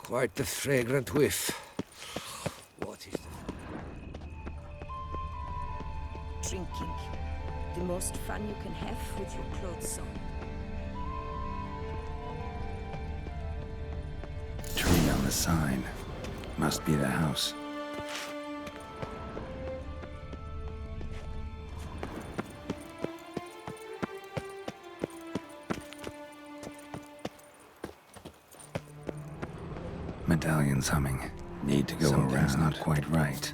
Quite the fragrant whiff. What is the... Drinking. The most fun you can have with your clothes on. Tree on the sign. Must be the house. Medallion's humming. Need to go around. Something's not quite right.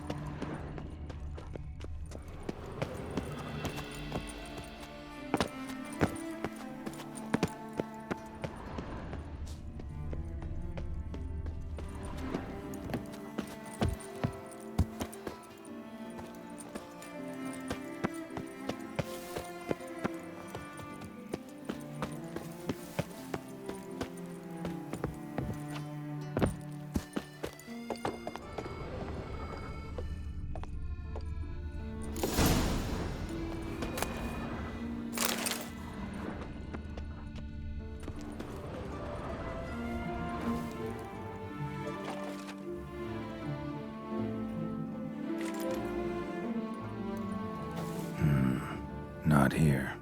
Not here.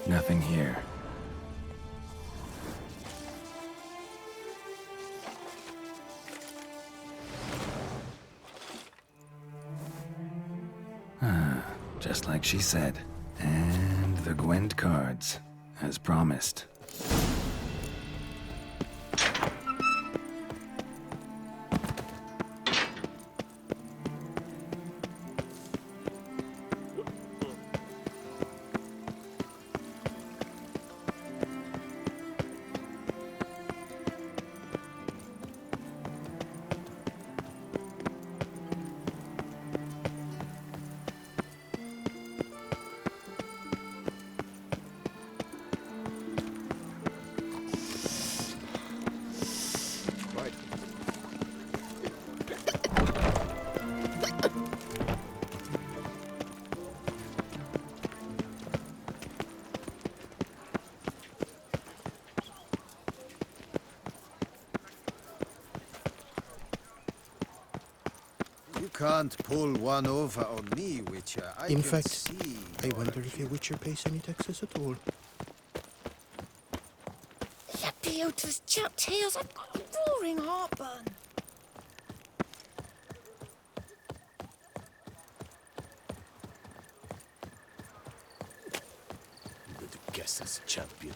Nothing here. Just like she said. And the Gwent cards, as promised. You can't pull one over on me, Witcher. In fact, I wonder if a Witcher pays any taxes at all. Lapiota's chap tails, I've got a roaring heartburn. You would guess as champion.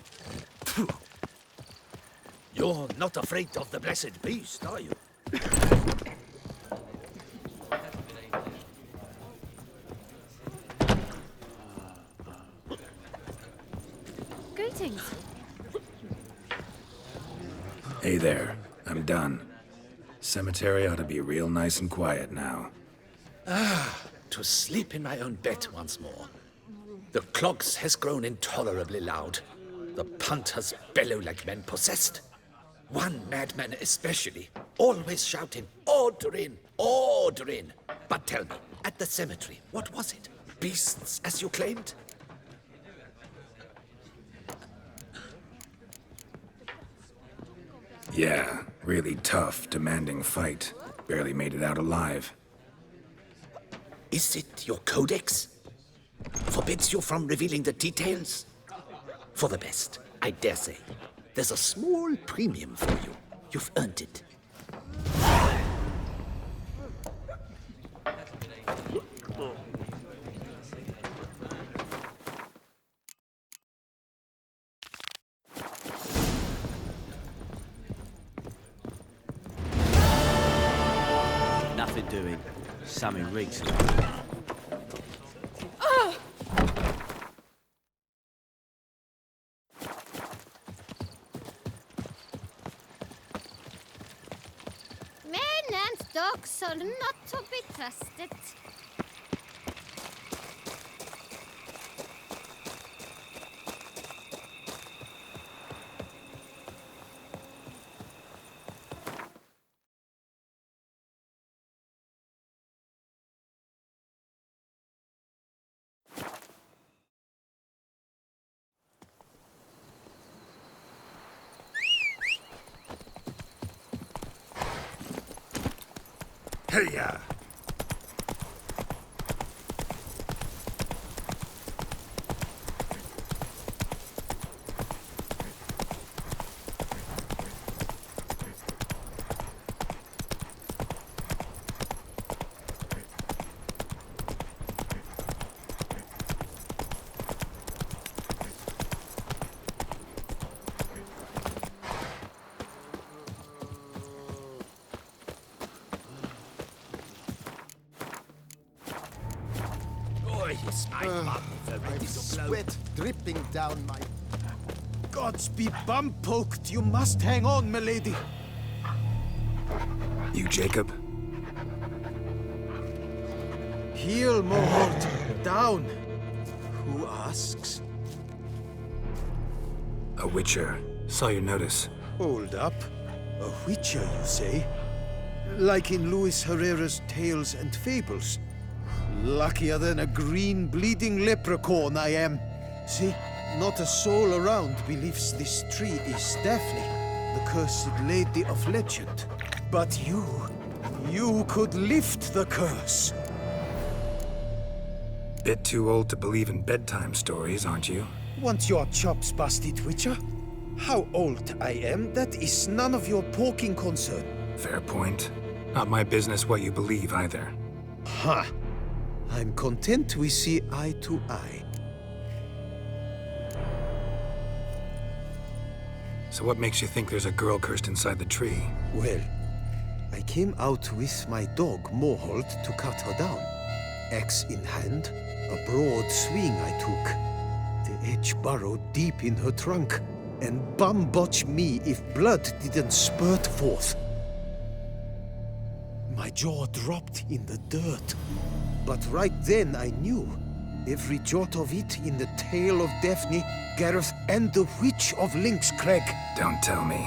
You're not afraid of the blessed beast, are you? Greetings. Hey there, I'm done. Cemetery ought to be real nice and quiet now. To sleep in my own bed once more. The clogs has grown intolerably loud. The punters bellow like men possessed. One madman especially, always shouting, "Order in! Order in!" But tell me, at the cemetery, what was it? Beasts, as you claimed? Yeah, really tough, demanding fight. Barely made it out alive. Is it your codex? Forbids you from revealing the details? For the best, I dare say. There's a small premium for you. You've earned it. Nothing doing. Something reeks. Men and dogs are not to be trusted. Hey-ya! Sweat dripping down my... Gods be bum-poked! You must hang on, milady! You Jacob? Heel, Mohort! Down! Who asks? A witcher. Saw your notice. Hold up. A witcher, you say? Like in Luis Herrera's Tales and Fables. Luckier than a green, bleeding leprechaun I am. See, not a soul around believes this tree is Daphne, the cursed lady of legend. But you could lift the curse. Bit too old to believe in bedtime stories, aren't you? Want your chops busted, Witcher? How old I am, that is none of your poking concern. Fair point. Not my business what you believe either. Ha! I'm content we see eye to eye. So what makes you think there's a girl cursed inside the tree? Well, I came out with my dog, Moholt, to cut her down. Axe in hand, a broad swing I took. The edge burrowed deep in her trunk, and bum-botch me if blood didn't spurt forth. My jaw dropped in the dirt. But right then I knew. Every jot of it in the tale of Daphne, Gareth, and the Witch of Lynx Crag. Don't tell me.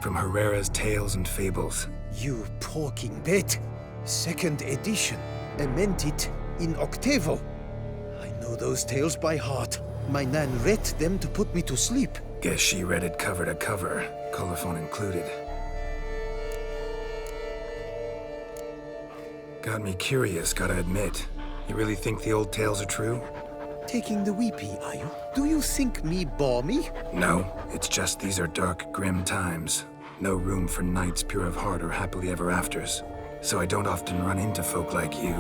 From Herrera's Tales and Fables. You porking bet. Second edition. I meant it in octavo. I know those tales by heart. My nan read them to put me to sleep. Guess she read it cover to cover, colophon included. Got me curious, gotta admit. You really think the old tales are true? Taking the weepy, are you? Do you think me balmy? No, it's just these are dark, grim times. No room for knights pure of heart or happily ever afters. So I don't often run into folk like you.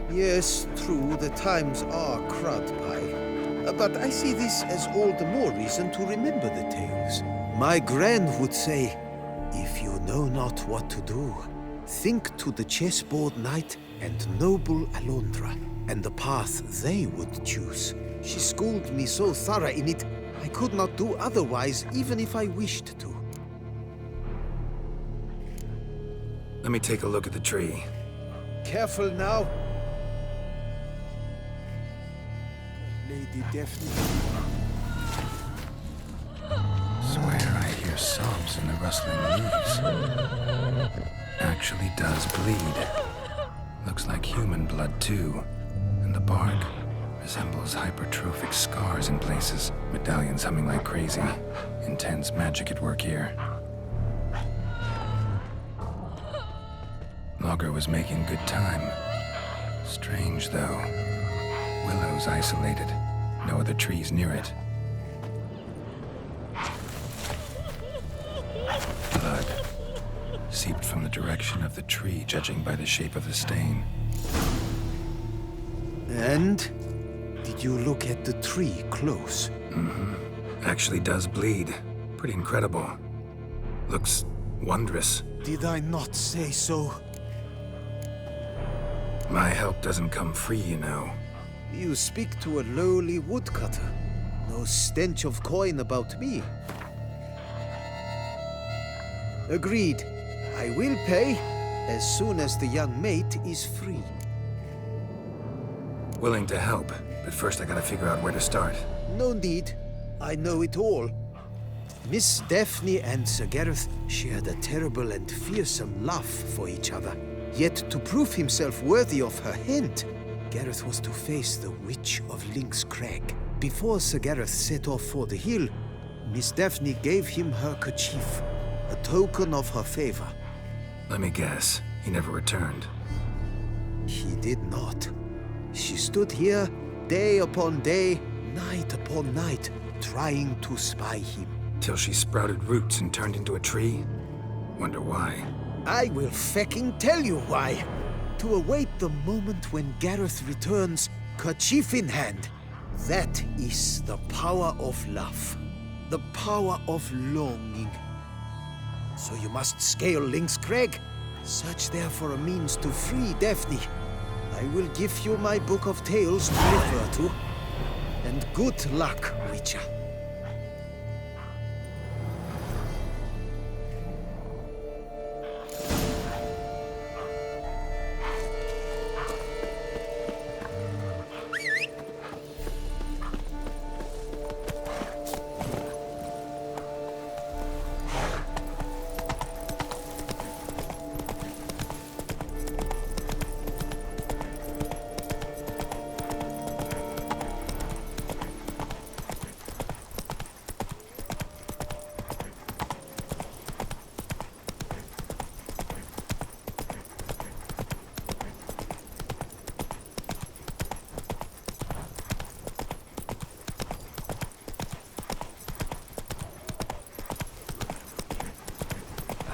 Yes, true, the times are crud pie. But I see this as all the more reason to remember the tales. My gran would say, if you know not what to do, think to the chessboard knight and noble Alondra, and the path they would choose. She schooled me so thorough in it, I could not do otherwise, even if I wished to. Let me take a look at the tree. Careful now. Lady Daphne. Swear I hear sobs in the rustling leaves. Actually does bleed. Looks like human blood too. And the bark resembles hypertrophic scars in places. Medallions humming like crazy. Intense magic at work here. Logger was making good time. Strange though. Willow's isolated. No other trees near it. direction of the tree, judging by the shape of the stain. And? Did you look at the tree close? Actually does bleed. Pretty incredible. Looks wondrous. Did I not say so? My help doesn't come free, you know. You speak to a lowly woodcutter. No stench of coin about me. Agreed. I will pay as soon as the young mate is free. Willing to help, but first I gotta figure out where to start. No need. I know it all. Miss Daphne and Sir Gareth shared a terrible and fearsome love for each other. Yet to prove himself worthy of her hand, Gareth was to face the Witch of Link's Crag. Before Sir Gareth set off for the hill, Miss Daphne gave him her kerchief, a token of her favor. Let me guess, he never returned. He did not. She stood here day upon day, night upon night, trying to spy him. Till she sprouted roots and turned into a tree? Wonder why. I will fecking tell you why. To await the moment when Gareth returns, kerchief in hand. That is the power of love. The power of longing. So you must scale Link's Crag. Search there for a means to free Daphne. I will give you my book of tales to refer to. And good luck, Witcher.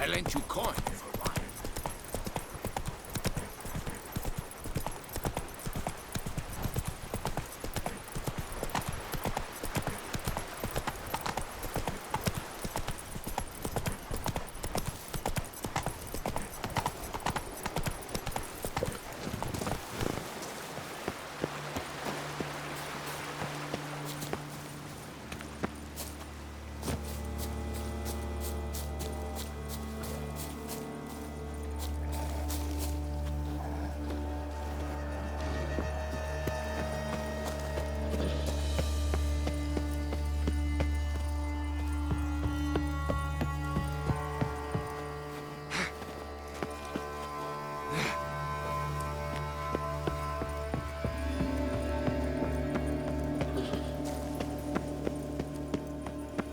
I lent you coin for a while.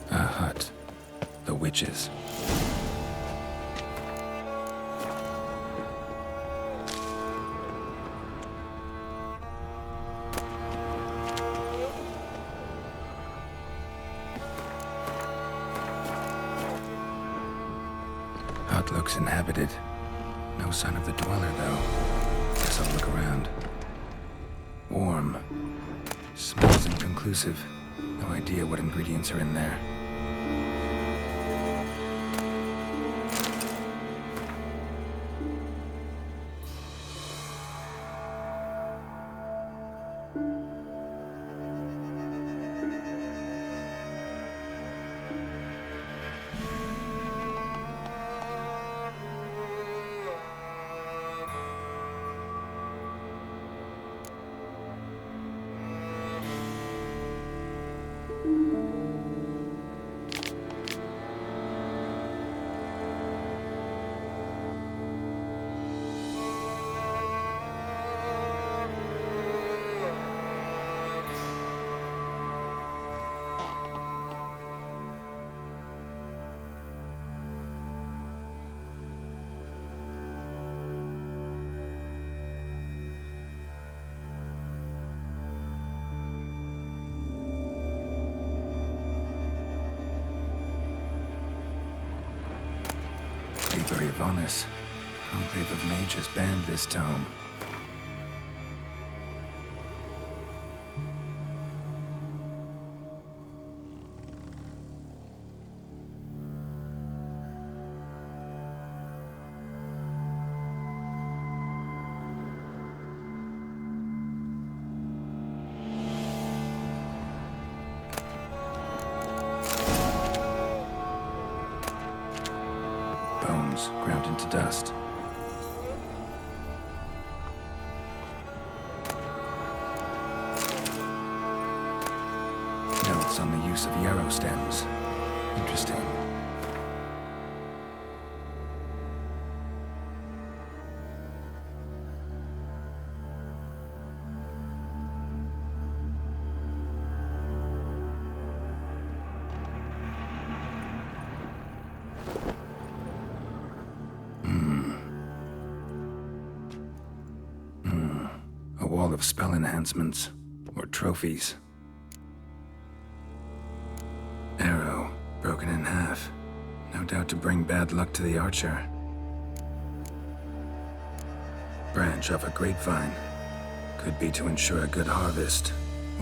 A hut. The witches. Hut looks inhabited. No sign of the dweller, though. Guess I'll look around. Warm. Smells inconclusive. No idea what ingredients are in there. Very honest. Conclave of Mages banned this tome. Bones ground into dust. Notes on the use of yarrow stems. Interesting. A wall of spell enhancements, or trophies. Arrow, broken in half. No doubt to bring bad luck to the archer. Branch of a grapevine. Could be to ensure a good harvest,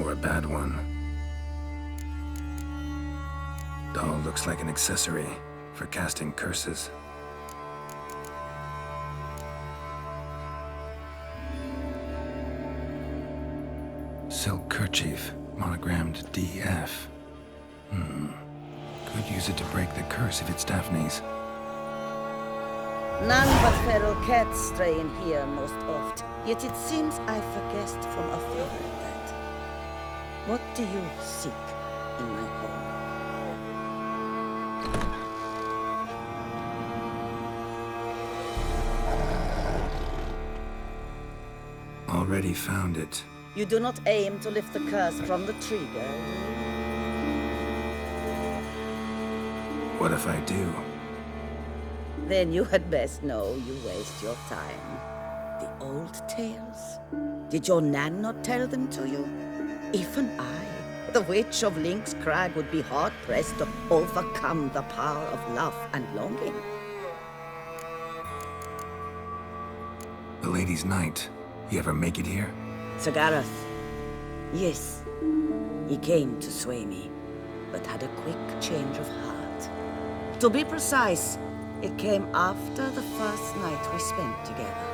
or a bad one. Doll looks like an accessory for casting curses. Silk kerchief, monogrammed DF. Could use it to break the curse if it's Daphne's. None but feral cats stray in here most oft. Yet it seems I've a guest from afar at that. What do you seek in my home? Already found it. You do not aim to lift the curse from the tree, girl. What if I do? Then you had best know you waste your time. The old tales? Did your Nan not tell them to you? Even I, the Witch of Link's Crag, would be hard-pressed to overcome the power of love and longing. The Lady's Knight. You ever make it here? Sir Gareth. Yes. He came to sway me, but had a quick change of heart. To be precise, it came after the first night we spent together.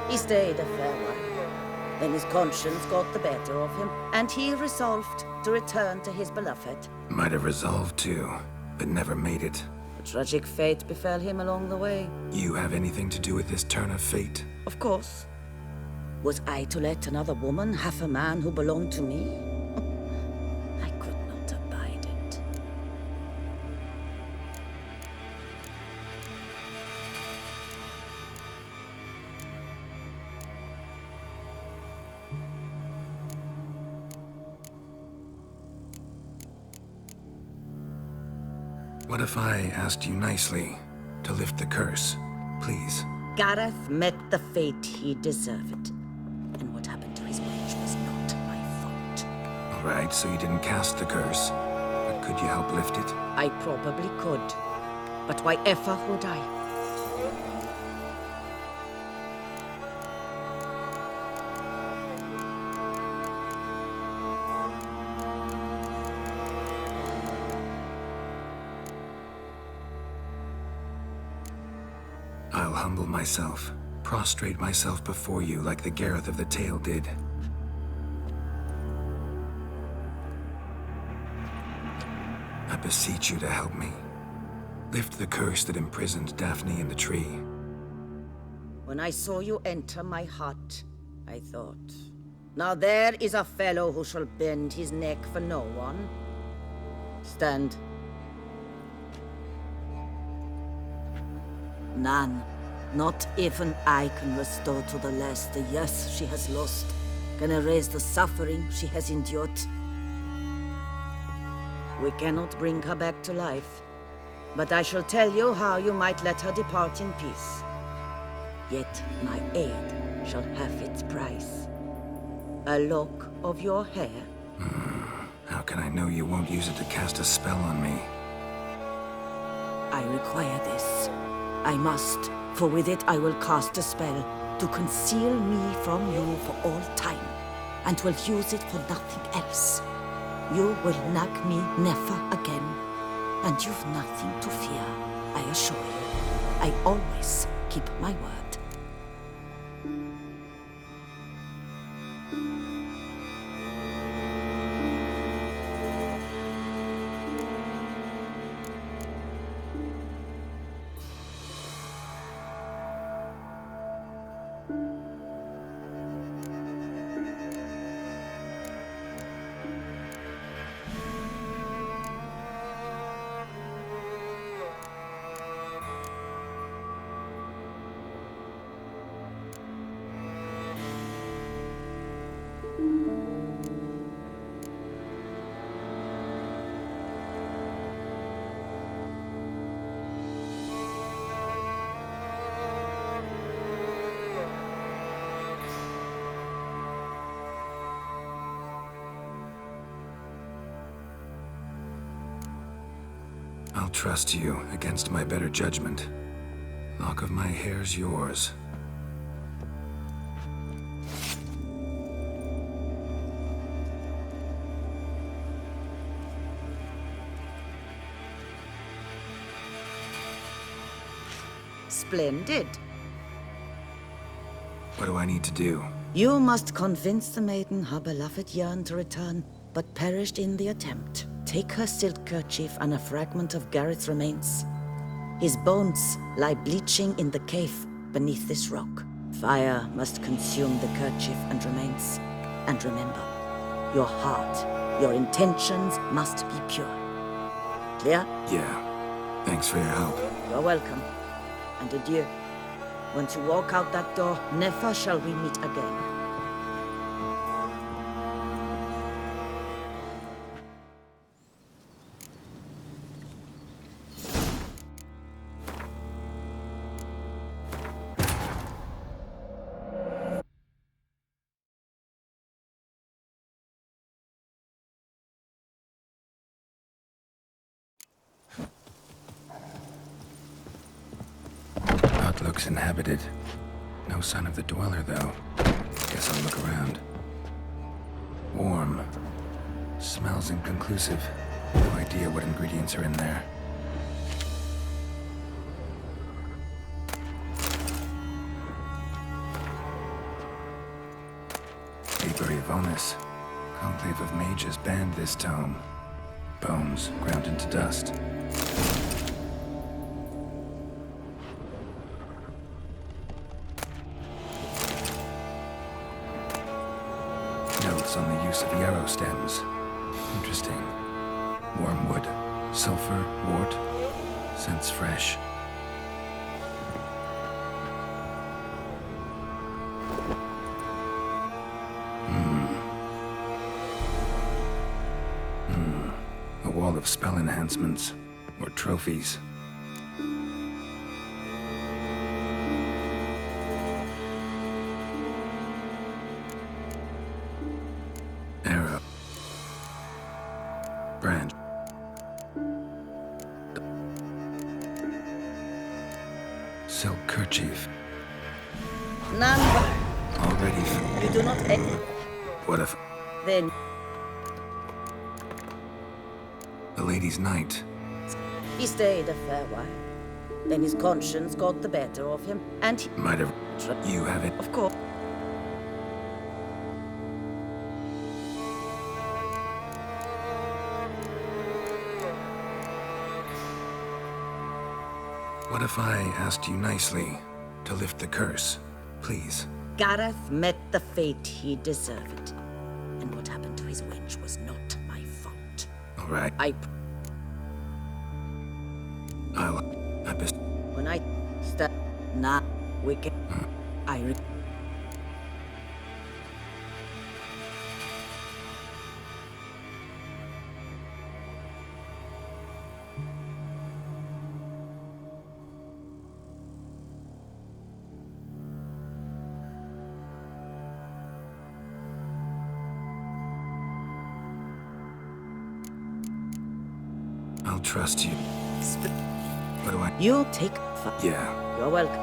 He stayed a fair while. Then his conscience got the better of him, and he resolved to return to his beloved. Might have resolved to, but never made it. A tragic fate befell him along the way. You have anything to do with this turn of fate? Of course. Was I to let another woman have a man who belonged to me? I could not abide it. What if I asked you nicely to lift the curse, please? Gareth met the fate he deserved. And what happened to his witch was not my fault. All right, so you didn't cast the curse, but could you help lift it? I probably could. But why ever would I? I'll humble myself, prostrate myself before you like the Geralt of the Tale did. I beseech you to help me. Lift the curse that imprisoned Daphne in the tree. When I saw you enter my hut, I thought, now there is a fellow who shall bend his neck for no one. Stand. None. Not even I can restore to the lass the years she has lost, can erase the suffering she has endured. We cannot bring her back to life, but I shall tell you how you might let her depart in peace. Yet my aid shall have its price. A lock of your hair. How can I know you won't use it to cast a spell on me? I require this. I must. For with it I will cast a spell to conceal me from you for all time, and will use it for nothing else. You will nag me never again, and you've nothing to fear, I assure you. I always keep my word. I'll trust you against my better judgment. Lock of my hair's yours. Splendid. What do I need to do? You must convince the maiden her beloved yearned to return, but perished in the attempt. Take her silk kerchief and a fragment of Gareth's remains. His bones lie bleaching in the cave beneath this rock. Fire must consume the kerchief and remains. And remember, your heart, your intentions must be pure. Clear? Yeah. Thanks for your help. You're welcome. And adieu. Once you walk out that door, never shall we meet again. Hut looks inhabited. No sign of the dweller, though. Guess I'll look around. Warm. Smells inconclusive. No idea what ingredients are in there. Liber Evonis. Conclave of mages banned this tome. Bones ground into dust. Notes on the use of yarrow stems. Interesting. Wormwood, sulfur, wort. Scents fresh. A wall of spell enhancements, or trophies. Arrow. Branch. Silk kerchief. None. Already. You do not end. What if Then the lady's knight? he stayed a fair while. Then his conscience got the better of him, and he... Might have. You have it. Of course. What if I asked you nicely to lift the curse? Please. Gareth met the fate he deserved. And what happened to his wench was not my fault. All right. When I start not wicked, I'll trust you. What do I? You'll take... Yeah. You're welcome.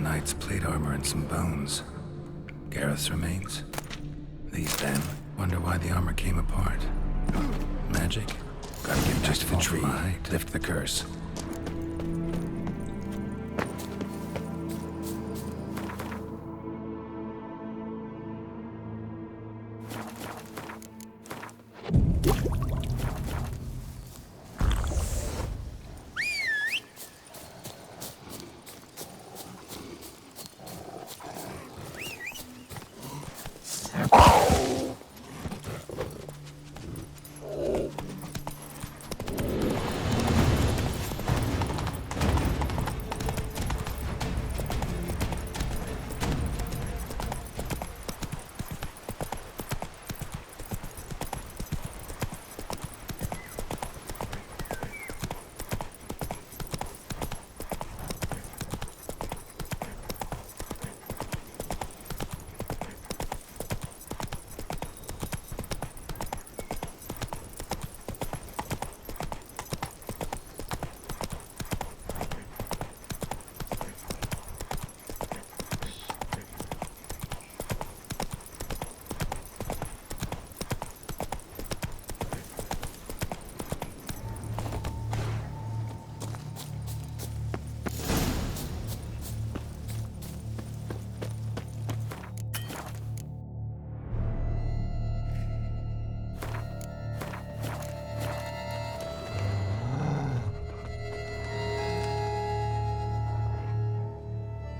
knight's plate armor and some bones. Gareth's remains. These then. Wonder why the armor came apart. Magic? Gotta get back to the tree. Lift the curse.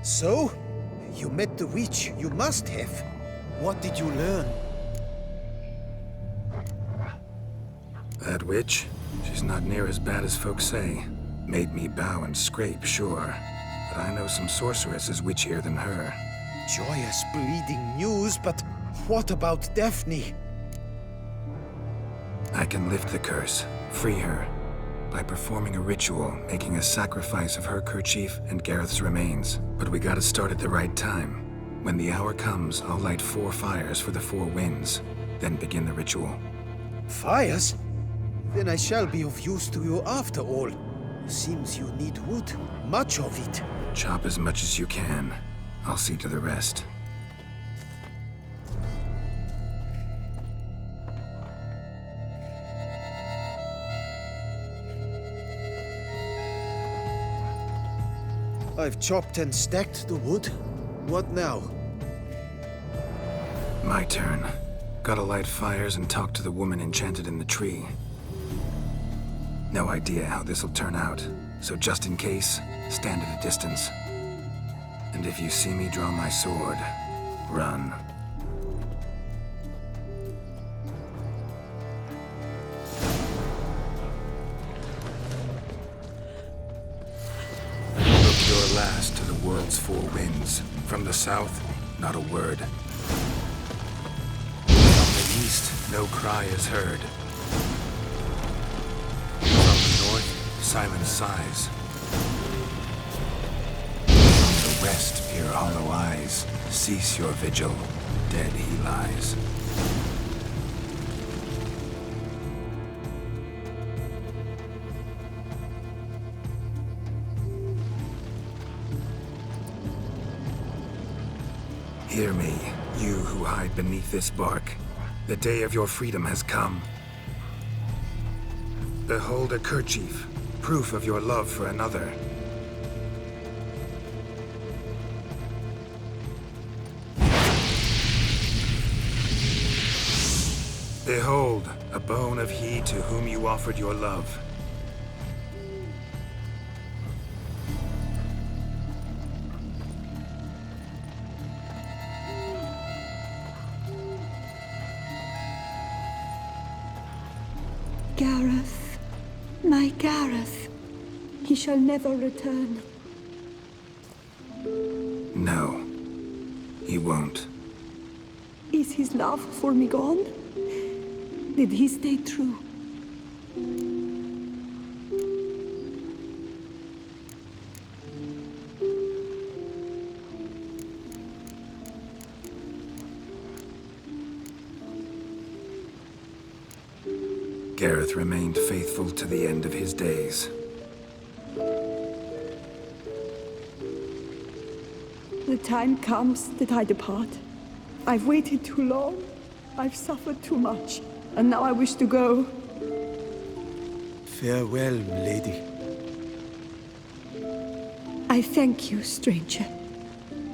So? You met the witch. You must have. What did you learn? That witch? She's not near as bad as folks say. Made me bow and scrape, sure. But I know some sorceresses witchier than her. Joyous, bleeding news, but what about Daphne? I can lift the curse, free her, by performing a ritual, making a sacrifice of her kerchief and Gareth's remains. But we gotta start at the right time. When the hour comes, I'll light 4 fires for the 4 winds, then begin the ritual. Fires? Then I shall be of use to you after all. Seems you need wood. Much of it. Chop as much as you can. I'll see to the rest. I've chopped and stacked the wood. What now? My turn. Gotta light fires and talk to the woman enchanted in the tree. No idea how this'll turn out, so just in case, stand at a distance. And if you see me draw my sword, run. Look your last to the world's 4 winds. From the south, not a word. From the east, no cry is heard. From the north, silent sighs. From the west, peer hollow eyes. Cease your vigil, dead he lies. Hear me, you who hide beneath this bark. The day of your freedom has come. Behold a kerchief, proof of your love for another. Behold, a bone of he to whom you offered your love. Gareth, my Gareth, he shall never return. No, he won't. Is his love for me gone? Did he stay true? Gareth remained faithful to the end of his days. the time comes that I depart. I've waited too long. I've suffered too much. And now I wish to go. Farewell, milady. I thank you, stranger.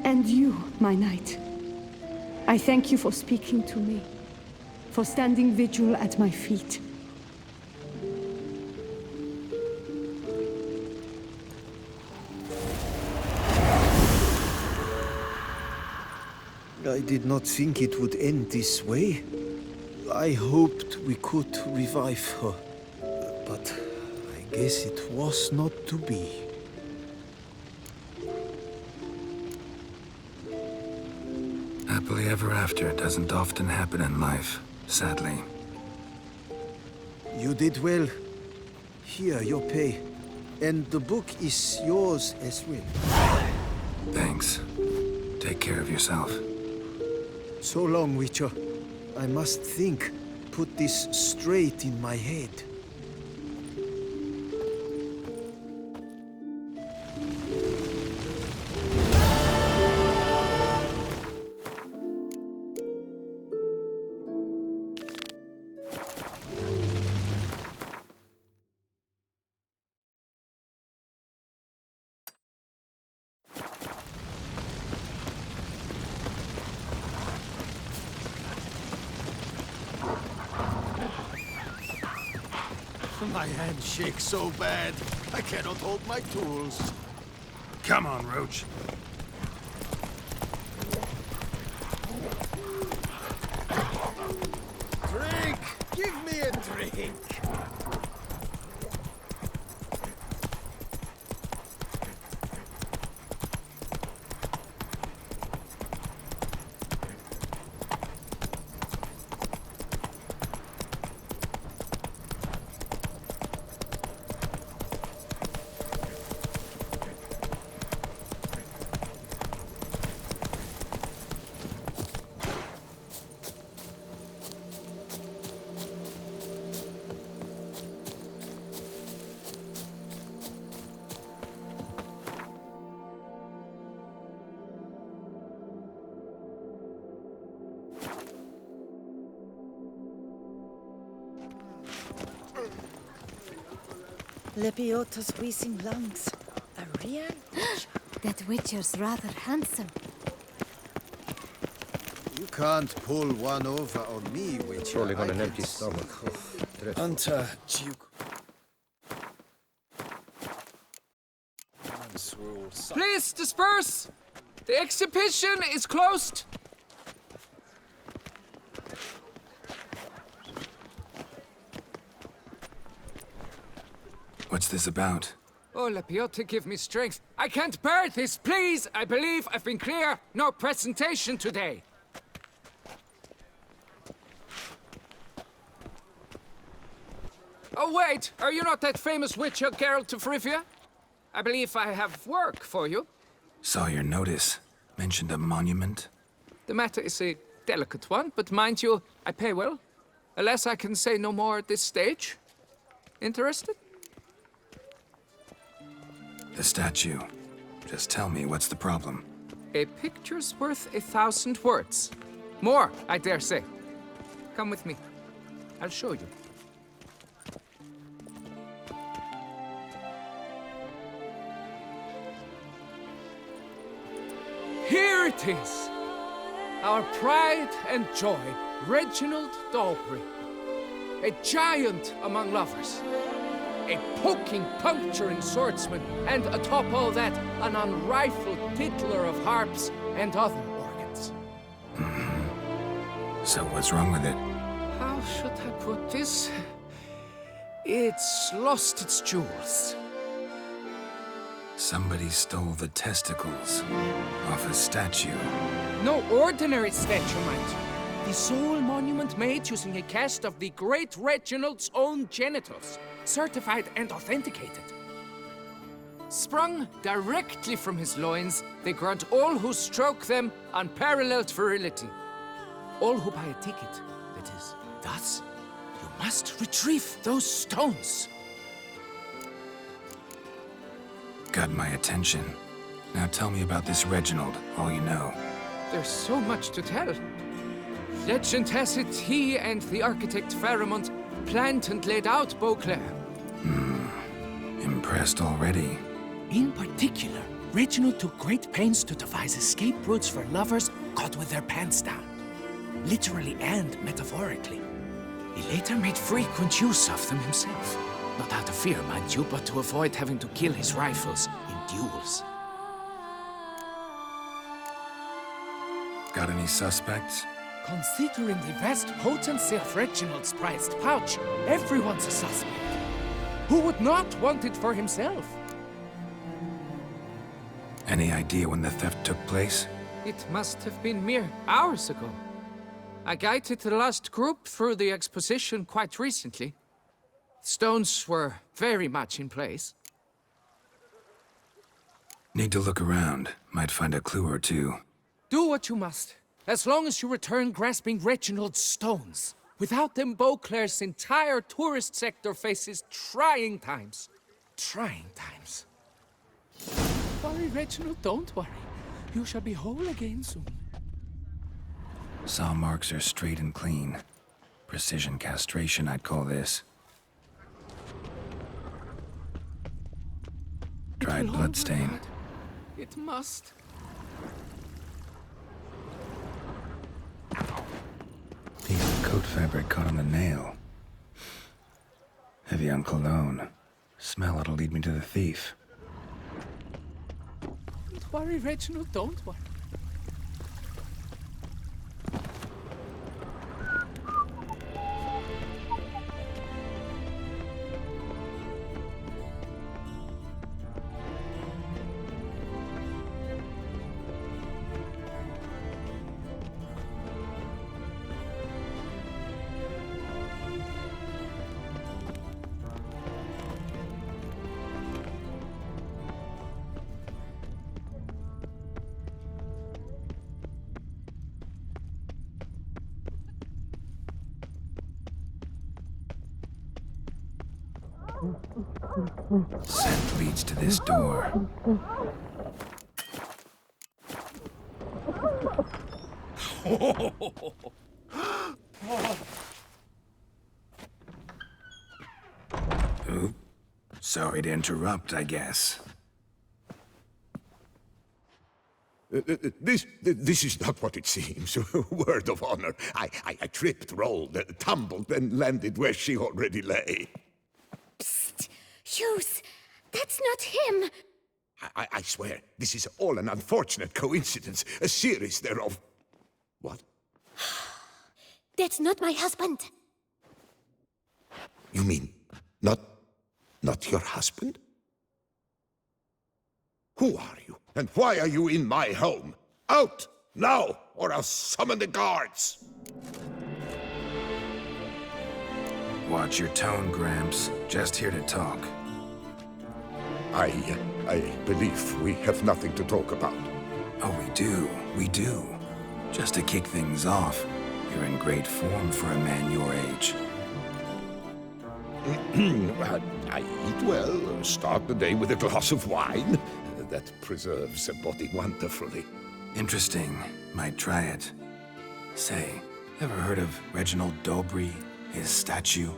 And you, my knight. I thank you for speaking to me. For standing vigil at my feet. I did not think it would end this way. I hoped we could revive her. But I guess it was not to be. Happily ever after doesn't often happen in life, sadly. You did well. Here, your pay. And the book is yours as well. Thanks. Take care of yourself. So long, Witcher. I must think. Put this straight in my head. My hand shakes so bad, I cannot hold my tools. Come on, Roach. Drink! Give me a drink! Lepiota's wheezing lungs. A real witcher. That witcher's rather handsome. You can't pull one over on me, Witcher. Rolling on I an can empty stomach. Dreadful. Hunter, Duke. Please disperse! The exhibition is closed! What's this about? Oh, Lepiota, give me strength. I can't bear this, please! I believe I've been clear. No presentation today. Oh, wait! Are you not that famous witcher, Geralt of Rivia? I believe I have work for you. Saw your notice. Mentioned a monument. The matter is a delicate one, but mind you, I pay well. Alas, I can say no more at this stage. Interested? The statue. Just tell me what's the problem. A picture's worth 1,000 words. More, I dare say. Come with me. I'll show you. Here it is! Our pride and joy, Reginald Dalbury. A giant among lovers. A poking, puncturing swordsman, and atop all that, an unrifled tittler of harps and other organs. So what's wrong with it? How should I put this? It's lost its jewels. Somebody stole the testicles off a statue. No ordinary statue, mind you. The sole monument made using a cast of the great Reginald's own genitals, certified and authenticated. Sprung directly from his loins, they grant all who stroke them unparalleled virility. All who buy a ticket, that is. Thus, you must retrieve those stones. Got my attention. Now tell me about this Reginald, all you know. There's so much to tell. Legend has it he and the architect Pharamond planned and laid out Beauclair. Impressed already. In particular, Reginald took great pains to devise escape routes for lovers caught with their pants down. Literally and metaphorically. He later made frequent use of them himself. Not out of fear, mind you, but to avoid having to kill his rivals in duels. Got any suspects? Considering the vast potency of Reginald's prized pouch, everyone's a suspect. Who would not want it for himself? Any idea when the theft took place? It must have been mere hours ago. I guided the last group through the exposition quite recently. Stones were very much in place. Need to look around. Might find a clue or two. Do what you must, as long as you return grasping Reginald's stones. Without them, Beauclair's entire tourist sector faces trying times. Trying times. Worry, Reginald, don't worry. You shall be whole again soon. Saw marks are straight and clean. Precision castration, I'd call this. Dried It will bloodstain. override. It must. Piece of coat fabric caught on the nail. Heavy on cologne. Smell it'll lead me to the thief. Don't worry, Reginald, don't worry. Scent leads to this door. Oop. Sorry to interrupt, I guess. This is not what it seems. Word of honor. I tripped, rolled, tumbled, and landed where she already lay. Psst! Hughes, that's not him! I swear, this is all an unfortunate coincidence. A series thereof. What? That's not my husband. You mean, not your husband? Who are you? And why are you in my home? Out! Now! Or I'll summon the guards! Watch your tone, Gramps. Just here to talk. I believe we have nothing to talk about. Oh, we do. Just to kick things off, you're in great form for a man your age. I eat well, start the day with a glass of wine. That preserves a body wonderfully. Interesting. Might try it. Say, ever heard of Reginald Dobry, his statue?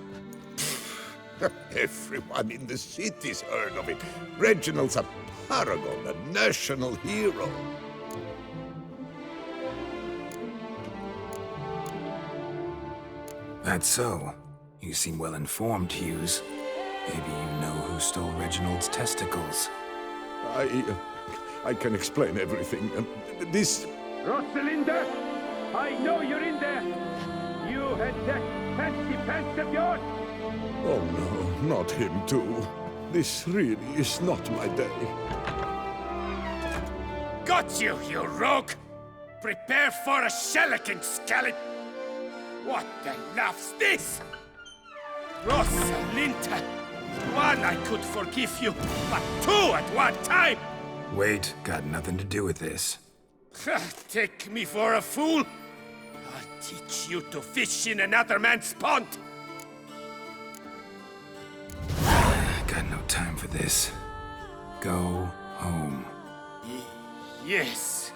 Everyone in the city's heard of it. Reginald's a paragon, a national hero. That's so. You seem well informed, Hughes. Maybe you know who stole Reginald's testicles. I can explain everything. This... Rosalinda! I know you're in there! You had that fancy pants of yours! Oh no, not him too. This really is not my day. Got you, you rogue! Prepare for a shellacking, scallop! What the laugh's this? Rosalinda! One, I could forgive you, but two at one time! Wait, got nothing to do with this. Take me for a fool? I'll teach you to fish in another man's pond! Got no time for this. Go home. Yes,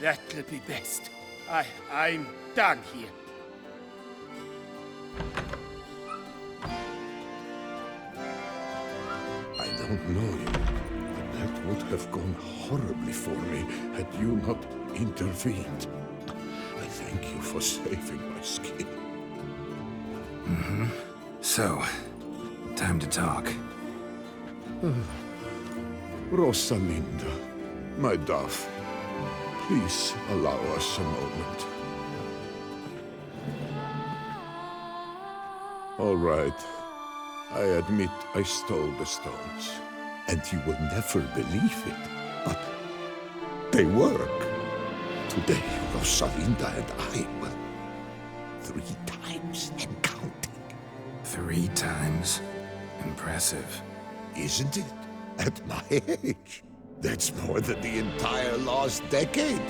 that'll be best. I'm done here. I don't know you, but that would have gone horribly for me had you not intervened. I thank you for saving my skin. So, time to talk. Rosalinda, my dove, please allow us a moment. All right. I admit I stole the stones, and you will never believe it, but they work. Today, Rosalinda and I will 3 times and counting. 3 times? Impressive. Isn't it? At my age. That's more than the entire last decade.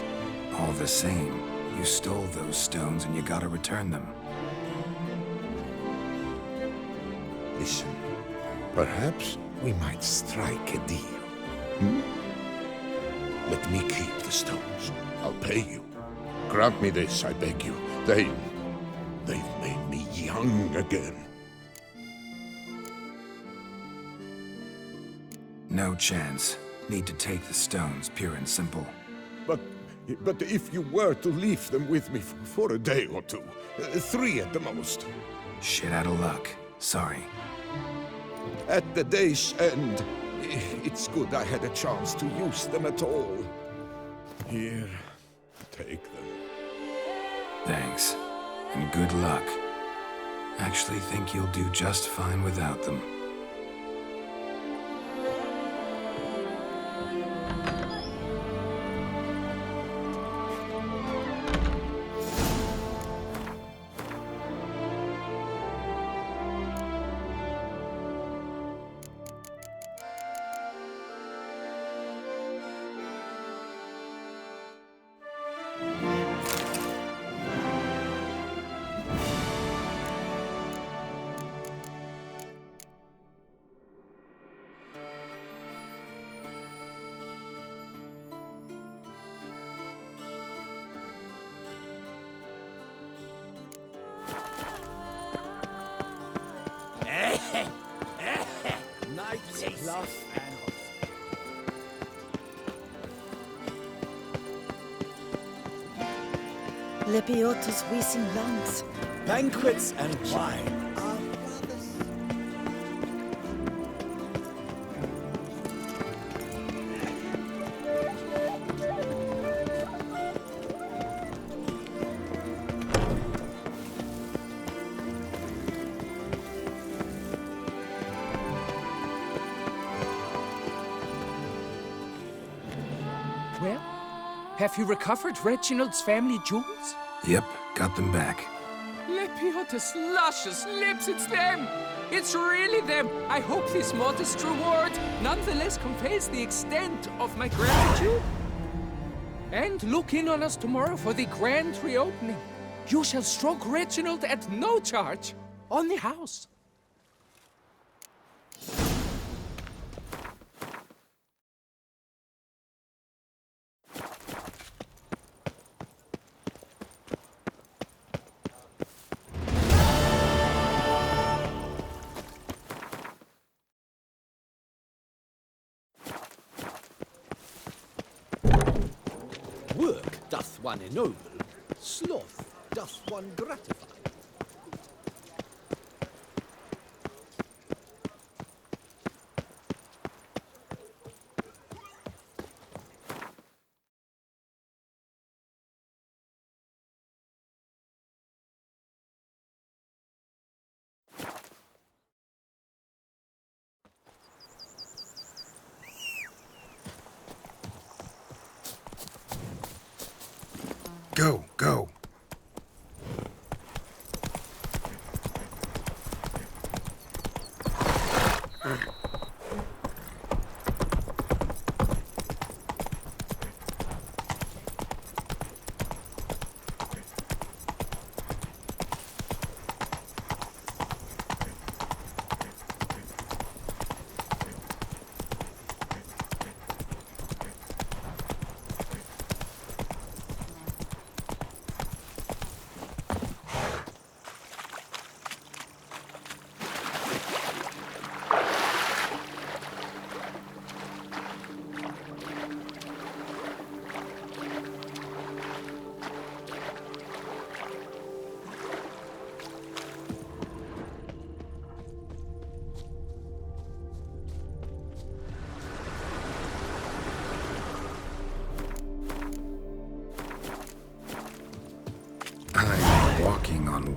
All the same, you stole those stones and you gotta return them. Listen, perhaps we might strike a deal. Let me keep the stones. I'll pay you. Grant me this, I beg you. They've made me young again. No chance. Need to take the stones, pure and simple. But if you were to leave them with me for a day or 2, 3 at the most. Shit out of luck. Sorry. At the day's end, it's good I had a chance to use them at all. Here, take them. Thanks. And good luck. Actually think you'll do just fine without them. Nice laugh and Lepiota's wheezing lungs. banquets and wine. Well, have you recovered Reginald's family jewels? Yep, got them back. Lepiota's luscious lips, it's them! It's really them! I hope this modest reward nonetheless conveys the extent of my gratitude. And look in on us tomorrow for the grand reopening. You shall stroke Reginald at no charge on the house. Work doth one ennoble, sloth doth one gratify. Go, go.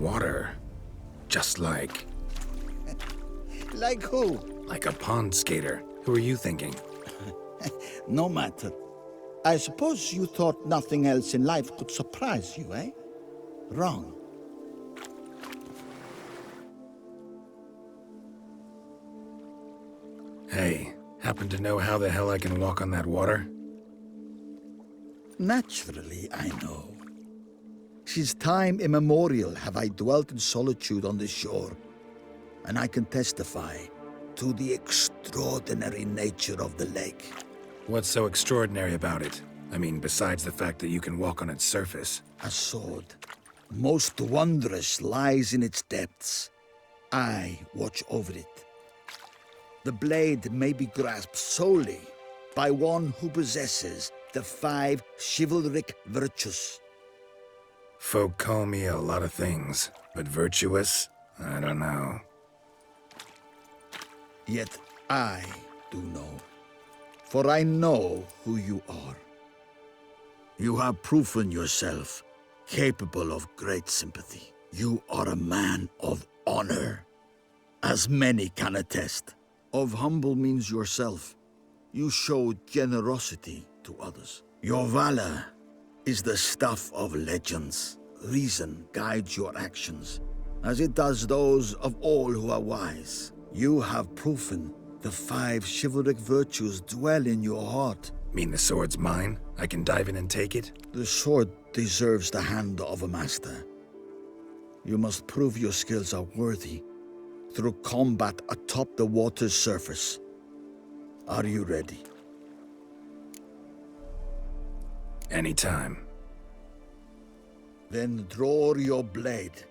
water. Just like... Like who? like a pond skater. Who are you thinking? No matter. I suppose you thought nothing else in life could surprise you, eh? Wrong. Hey, happen to know how the hell I can walk on that water? Naturally, I know. Since time immemorial have I dwelt in solitude on this shore, and I can testify to the extraordinary nature of the lake. What's so extraordinary about it? I mean, besides the fact that you can walk on its surface. A sword, most wondrous, lies in its depths. I watch over it. The blade may be grasped solely by one who possesses the 5 chivalric virtues. Folk call me a lot of things, but virtuous? I don't know. Yet I do know, for I know who you are. You have proven yourself capable of great sympathy. You are a man of honor, as many can attest. Of humble means yourself. You show generosity to others. Your valor is the stuff of legends. Reason guides your actions, as it does those of all who are wise. You have proven the 5 chivalric virtues dwell in your heart. Mean the sword's mine? I can dive in and take it? The sword deserves the hand of a master. You must prove your skills are worthy through combat atop the water's surface. Are you ready? Anytime. Then draw your blade.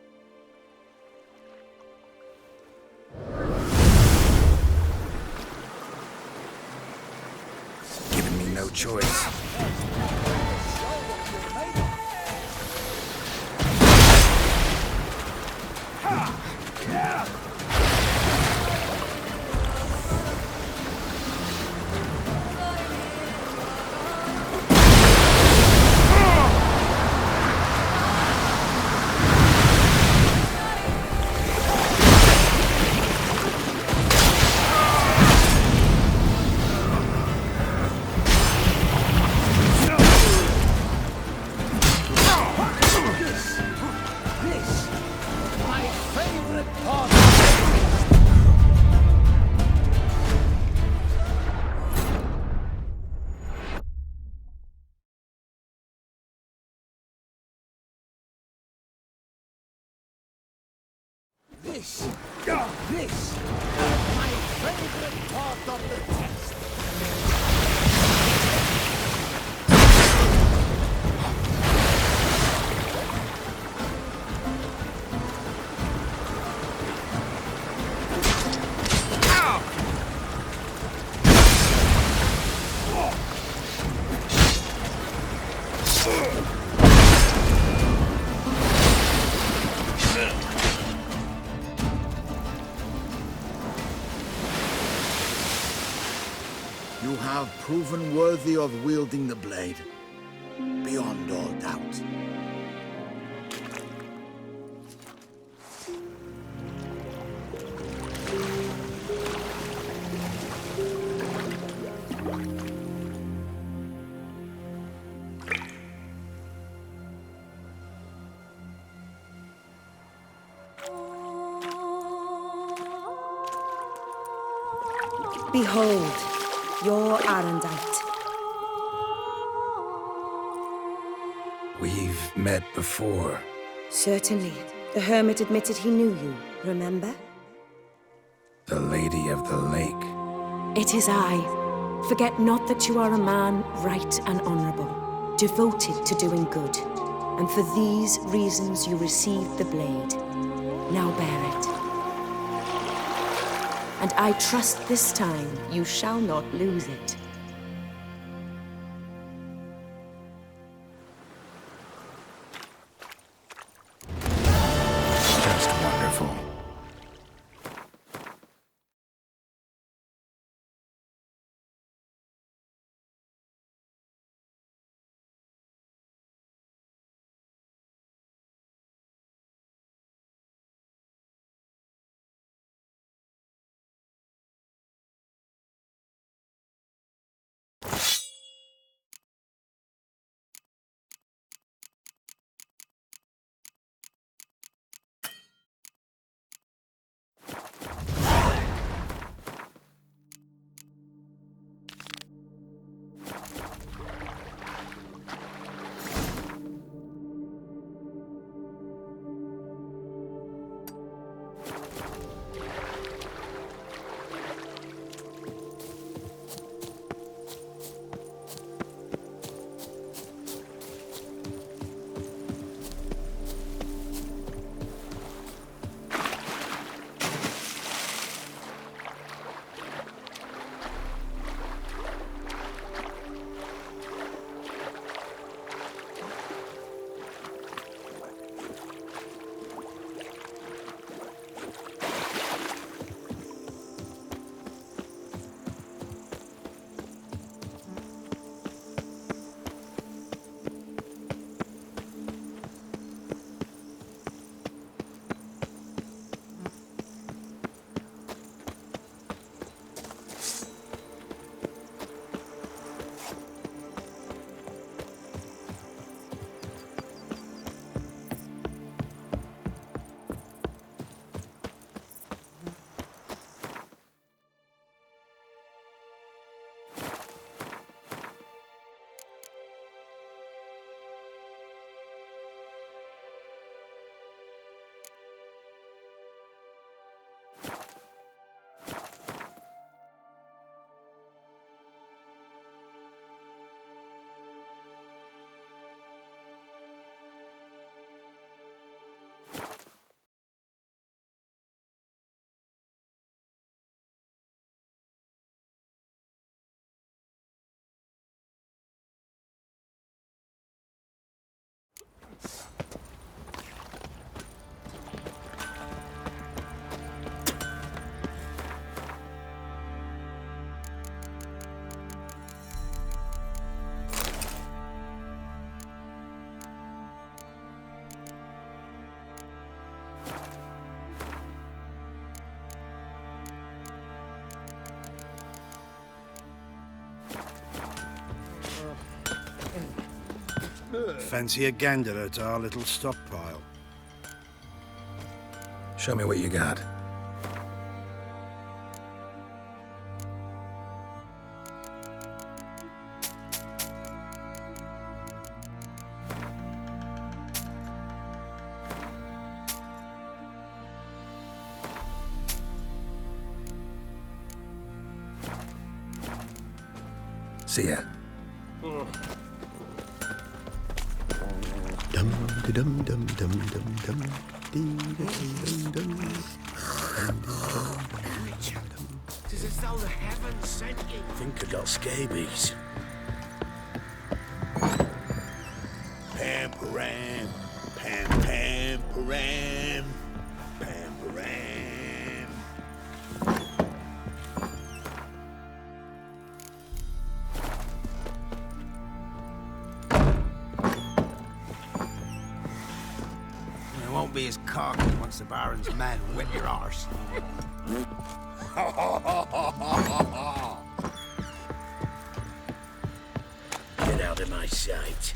Giving me no choice. This, my favorite part of the test. You have proven worthy of wielding the blade, beyond all doubt. Behold, your Arendite. We've met before. Certainly. The hermit admitted he knew you, remember? The Lady of the Lake. It is I. Forget not that you are a man right and honorable, devoted to doing good. And for these reasons you received the blade. Now bear it. And I trust this time you shall not lose it. Fancy a gander at our little stockpile? Show me what you got. See ya. Dum dum dum dum dum dum. Dee dum dum dum. Tis as though the heavens sent you. Think I got scabies. Pam param, pam pam param, pam param. It won't be as cocky once the Baron's men whip your arse. Get out of my sight.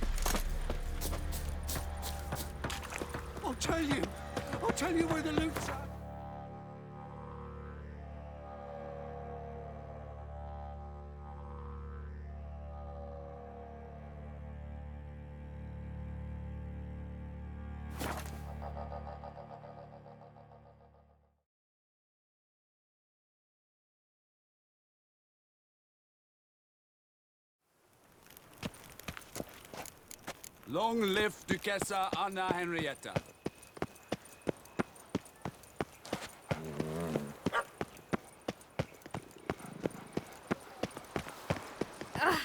I'll tell you where the loot's at. Long live Duchessa Anna Henrietta. Ah,